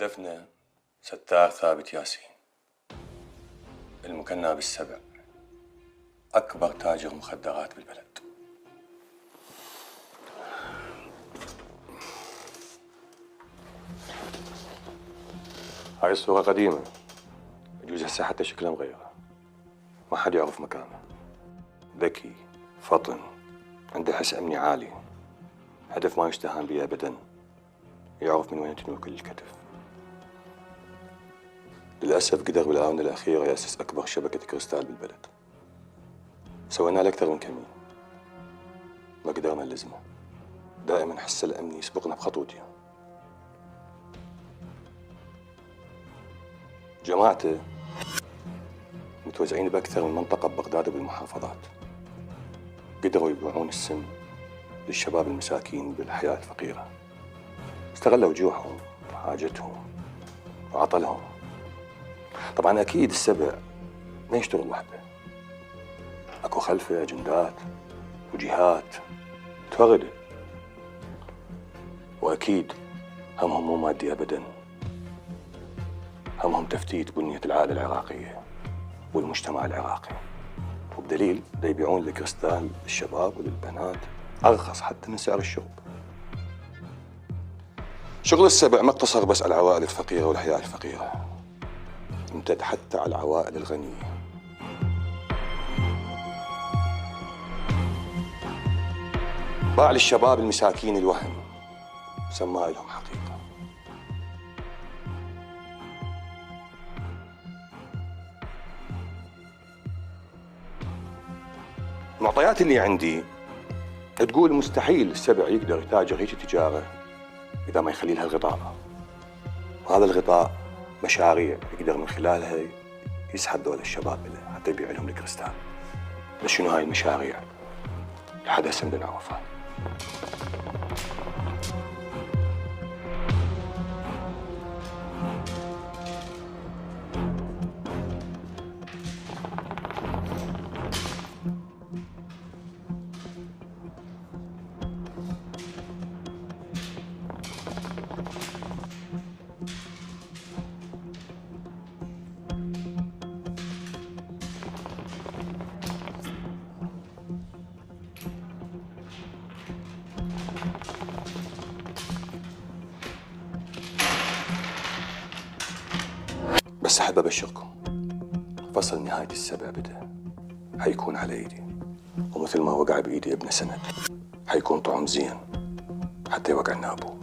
هدفنا ستار ثابت ياسين، المكنى بالسبع، أكبر تاجر مخدرات بالبلد. هاي الصورة قديمة، يجوز هسه حتى شكلها مغيرة، ما حد يعرف مكانه. ذكي، فطن، عنده حس أمني عالي، هدف ما يستهان به أبداً، يعرف من وين تنوي كل الكتف. للأسف قدر بالآونة الأخيرة يأسس أكبر شبكة كريستال بالبلد. سوينا له أكثر من كمين، ما قدرنا نلزمه. دائما حس الأمن يسبقنا بخطوتين. جماعته متوزعين بأكثر من منطقة ببغداد وبالمحافظات. قدروا يبيعون السم للشباب المساكين بالحياة الفقيرة. استغلوا جوعهم وحاجتهم وعطلهم. طبعا أكيد السبع ما يشتغل وحده، أكو خلفه أجندات وجهات تفرده، وأكيد همهم مو مادي أبداً، همهم تفتيت بنية العائلة العراقية والمجتمع العراقي. وبدليل دا يبيعون الكريستال للشباب وللبنات أرخص حتى من سعر الشرب. شغل السبع ما اقتصر بس على العوائل الفقيرة والحياة الفقيرة، امتد حتى على العوائل الغنية. باع للشباب المساكين الوهم، سماه لهم حقيقة. المعطيات اللي عندي تقول مستحيل السبع يقدر يتاجر هيك تجارة إذا ما يخلي لها الغطاء. وهذا الغطاء مشاريع يقدر من خلالها يسحب دول الشباب له حتى يبيع لهم الكريستال. بس شنو هاي المشاريع؟ لحد هسه بدنا نعرفها. بس أحب أبشركم، فصل نهاية السبع بدأ، حيكون على إيدي، ومثل ما وقع بإيدي ابن سند حيكون طعم زين حتى يوقع نابو.